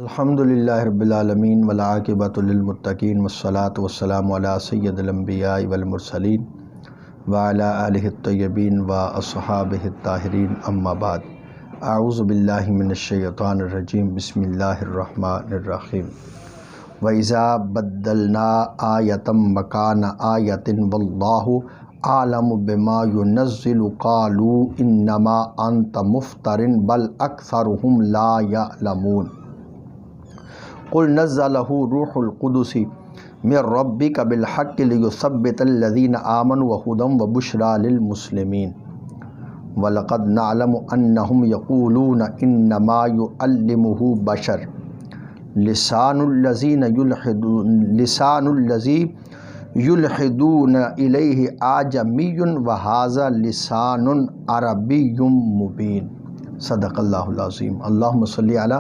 الحمدللہ رب العالمین والعاقبۃ للمتقین والصلاۃ والسلام علی سید الانبیاء والمرسلین وعلی آلہ الطیبین واصحابہ الطاہرین اما بعد اعوذ باللہ من الشیطان الرجیم بسم اللہ الرحمن الرحیم وَإِذَا بَدَّلْنَا آیَةً مَكَانَ آیَةٍ وَاللَّهُ أَعْلَمُ بِمَا يُنَزِّلُ قَالُوا إِنَّمَا أَنْتَ مُفْتَرٍ بَلْ أَكْثَرُهُمْ لَا يَعْلَمُونَ قُلْ نَزَّلَهُ رُوحُ الْقُدُسِ مِنْ رَبِّكَ بِالْحَقِّ لِيُثَبِّتَ الَّذِينَ آمَنُوا وَهُدًى وَبُشْرَى لِلْمُسْلِمِينَ وَلَقَدْ نَعْلَمُ أَنَّهُمْ يَقُولُونَ إِنَّمَا يُعَلِّمُهُ بَشَرٌ لسان الذی یلحدون الیہ اعجمی وہذا لسان عربی مبین صدق اللہ العظیم۔ اللہم صلی علی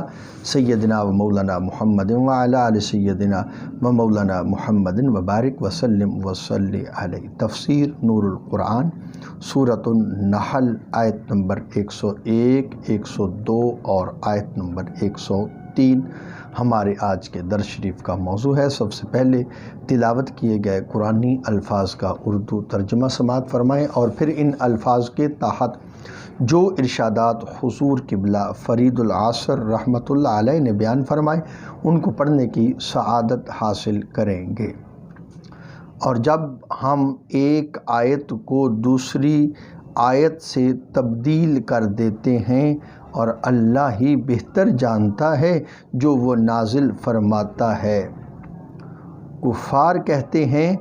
سیدنا و مولانا محمد وعلی آل سیدنا و مولانا محمد وبارک وسلم وصلی علیہ۔ تفسیر نور القرآن سورۃ النحل آیت نمبر 101، 102 اور آیت نمبر 103 ہمارے آج کے درس شریف کا موضوع ہے۔ سب سے پہلے تلاوت کیے گئے قرآنی الفاظ کا اردو ترجمہ سماعت فرمائیں اور پھر ان الفاظ کے تحت جو ارشادات حضور قبلہ فرید العصر رحمۃ اللہ علیہ نے بیان فرمائے ان کو پڑھنے کی سعادت حاصل کریں گے۔ اور جب ہم ایک آیت کو دوسری آیت سے تبدیل کر دیتے ہیں اور اللہ ہی بہتر جانتا ہے جو وہ نازل فرماتا ہے۔ کفار کہتے ہیں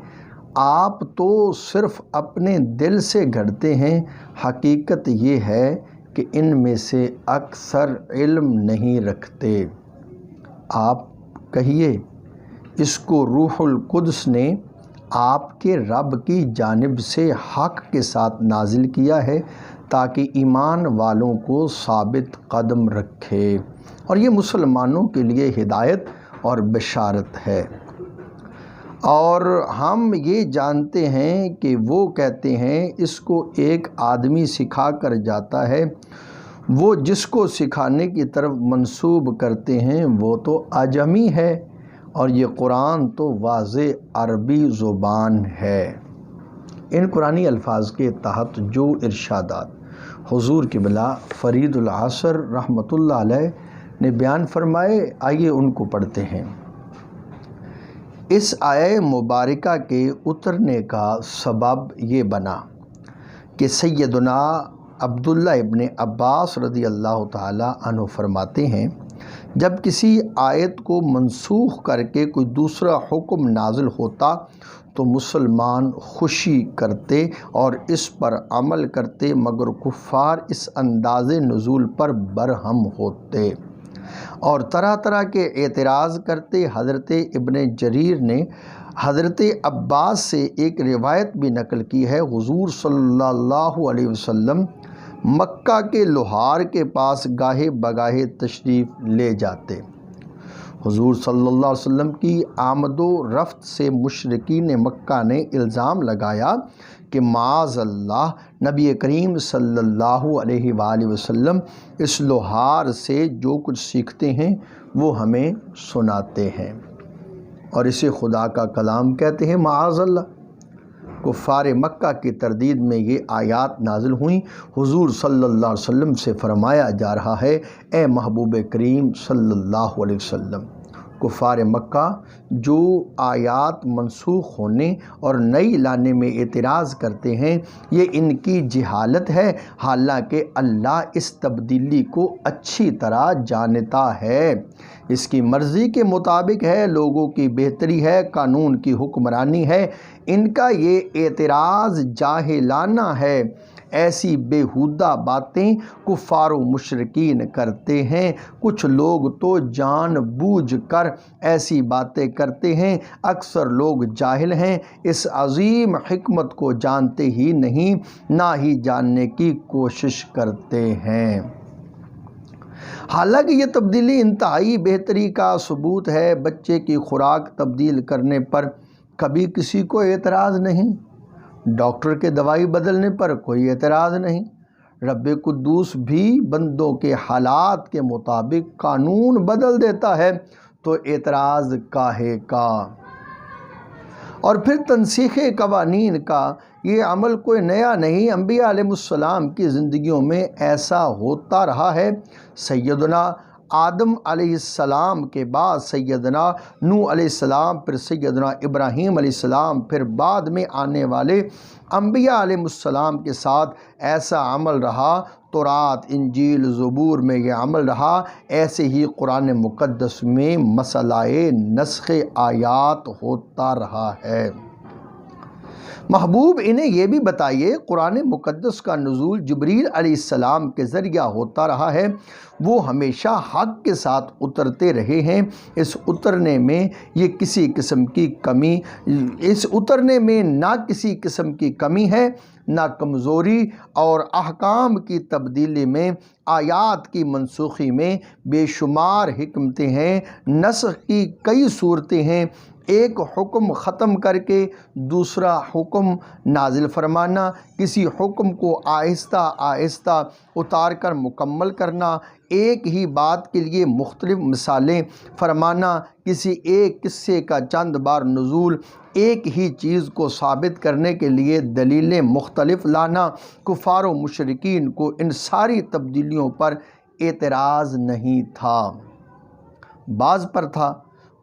آپ تو صرف اپنے دل سے گھڑتے ہیں، حقیقت یہ ہے کہ ان میں سے اکثر علم نہیں رکھتے۔ آپ کہیے اس کو روح القدس نے آپ کے رب کی جانب سے حق کے ساتھ نازل کیا ہے تاکہ ایمان والوں کو ثابت قدم رکھے، اور یہ مسلمانوں کے لیے ہدایت اور بشارت ہے۔ اور ہم یہ جانتے ہیں کہ وہ کہتے ہیں اس کو ایک آدمی سکھا کر جاتا ہے، وہ جس کو سکھانے کی طرف منسوب کرتے ہیں وہ تو اعجمی ہے، اور یہ قرآن تو واضح عربی زبان ہے۔ ان قرآنی الفاظ کے تحت جو ارشادات حضور قبلہ فرید العصر رحمۃ اللہ علیہ نے بیان فرمائے، آئیے ان کو پڑھتے ہیں۔ اس آیہ مبارکہ کے اترنے کا سبب یہ بنا کہ سیدنا عبداللہ ابن عباس رضی اللہ تعالی عنہ فرماتے ہیں جب کسی آیت کو منسوخ کر کے کوئی دوسرا حکم نازل ہوتا تو مسلمان خوشی کرتے اور اس پر عمل کرتے، مگر کفار اس انداز نزول پر برہم ہوتے اور طرح طرح کے اعتراض کرتے۔ حضرت ابن جریر نے حضرت عباس سے ایک روایت بھی نقل کی ہے، حضور صلی اللہ علیہ وسلم مکہ کے لوہار کے پاس گاہے بگاہے تشریف لے جاتے۔ حضور صلی اللہ علیہ وسلم کی آمد و رفت سے مشرکین مکہ نے الزام لگایا کہ معاذ اللہ نبی کریم صلی اللہ علیہ وآلہ وسلم اس لوہار سے جو کچھ سیکھتے ہیں وہ ہمیں سناتے ہیں، اور اسے خدا کا کلام کہتے ہیں معاذ اللہ۔ کفار مکہ کی تردید میں یہ آیات نازل ہوئیں۔ حضور صلی اللہ علیہ وسلم سے فرمایا جا رہا ہے، اے محبوب کریم صلی اللہ علیہ وسلم، کفار مکہ جو آیات منسوخ ہونے اور نئی لانے میں اعتراض کرتے ہیں یہ ان کی جہالت ہے، حالانکہ اللہ اس تبدیلی کو اچھی طرح جانتا ہے، اس کی مرضی کے مطابق ہے، لوگوں کی بہتری ہے، قانون کی حکمرانی ہے۔ ان کا یہ اعتراض جاہلانہ ہے۔ ایسی بیہودہ باتیں کفار و مشرکین کرتے ہیں۔ کچھ لوگ تو جان بوجھ کر ایسی باتیں کرتے ہیں، اکثر لوگ جاہل ہیں، اس عظیم حکمت کو جانتے ہی نہیں، نہ ہی جاننے کی کوشش کرتے ہیں۔ حالانکہ یہ تبدیلی انتہائی بہتری کا ثبوت ہے۔ بچے کی خوراک تبدیل کرنے پر کبھی کسی کو اعتراض نہیں، ڈاکٹر کے دوائی بدلنے پر کوئی اعتراض نہیں، رب قدوس بھی بندوں کے حالات کے مطابق قانون بدل دیتا ہے، تو اعتراض کاہے کا؟ اور پھر تنسیخ قوانین کا یہ عمل کوئی نیا نہیں، انبیاء علیہ السلام کی زندگیوں میں ایسا ہوتا رہا ہے۔ سیدنا آدم علیہ السلام کے بعد سیدنا نوح علیہ السلام، پھر سیدنا ابراہیم علیہ السلام، پھر بعد میں آنے والے انبیاء علیہ السلام کے ساتھ ایسا عمل رہا۔ تورات، انجیل، زبور میں یہ عمل رہا، ایسے ہی قرآن مقدس میں مسئلہ نسخ آیات ہوتا رہا ہے۔ محبوب انہیں یہ بھی بتائیے، قرآن مقدس کا نزول جبریل علیہ السلام کے ذریعہ ہوتا رہا ہے، وہ ہمیشہ حق کے ساتھ اترتے رہے ہیں، اس اترنے میں یہ کسی قسم کی کمی، اس اترنے میں نہ کسی قسم کی کمی ہے نہ کمزوری، اور احکام کی تبدیلی میں، آیات کی منسوخی میں بے شمار حکمتیں ہیں۔ نسخ کی کئی صورتیں ہیں، ایک حکم ختم کر کے دوسرا حکم نازل فرمانا، کسی حکم کو آہستہ آہستہ اتار کر مکمل کرنا، ایک ہی بات کے لیے مختلف مثالیں فرمانا، کسی ایک قصے کا چند بار نزول، ایک ہی چیز کو ثابت کرنے کے لیے دلیلیں مختلف لانا۔ کفار و مشرکین کو ان ساری تبدیلیوں پر اعتراض نہیں تھا، بعض پر تھا۔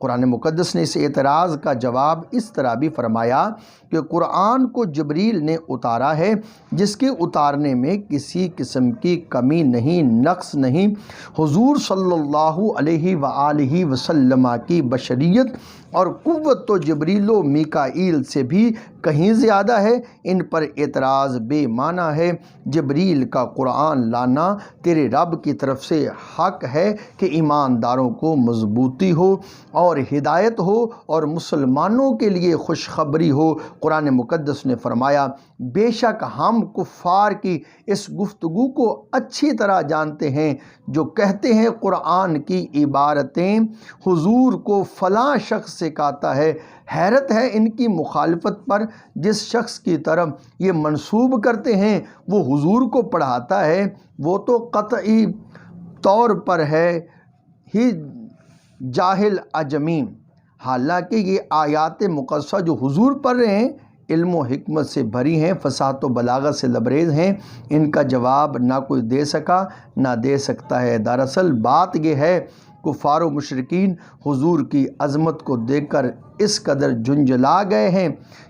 قرآن مقدس نے اس اعتراض کا جواب اس طرح بھی فرمایا کہ قرآن کو جبریل نے اتارا ہے، جس کے اتارنے میں کسی قسم کی کمی نہیں، نقص نہیں۔ حضور صلی اللہ علیہ وآلہ وسلم کی بشریت اور قوت تو جبریل و میکائیل سے بھی کہیں زیادہ ہے، ان پر اعتراض بے معنی ہے۔ جبریل کا قرآن لانا تیرے رب کی طرف سے حق ہے کہ ایمانداروں کو مضبوطی ہو اور ہدایت ہو اور مسلمانوں کے لیے خوشخبری ہو۔ قرآن مقدس نے فرمایا، بے شک ہم کفار کی اس گفتگو کو اچھی طرح جانتے ہیں جو کہتے ہیں قرآن کی عبارتیں حضور کو فلاں شخص سکھاتا ہے۔ حیرت ہے ان کی مخالفت پر، جس شخص کی طرف یہ منسوب کرتے ہیں وہ حضور کو پڑھاتا ہے، وہ تو قطعی طور پر ہے ہی جاہل اجمی، حالانکہ یہ آیات مقدسہ جو حضور پڑھ رہے ہیں علم و حکمت سے بھری ہیں، فصاحت و بلاغت سے لبریز ہیں، ان کا جواب نہ کوئی دے سکا نہ دے سکتا ہے۔ دراصل بات یہ ہے، کفار و مشرکین حضور کی عظمت کو دیکھ کر اس قدر جھنجھلا گئے ہیں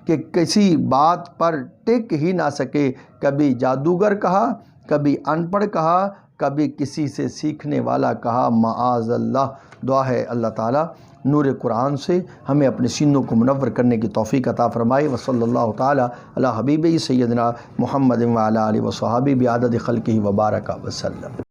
کہ کسی بات پر ٹک ہی نہ سکے، کبھی جادوگر کہا، کبھی ان پڑھ کہا، کبھی کسی سے سیکھنے والا کہا، معاذ اللہ۔ دعا ہے اللہ تعالیٰ نور قرآن سے ہمیں اپنے سینوں کو منور کرنے کی توفیق عطا فرمائے۔ وصلی اللہ تعالیٰ علی حبیبہ سیدنا محمد وعلی آلہ وصحبہ بعدد خلقہ وبارک وسلم۔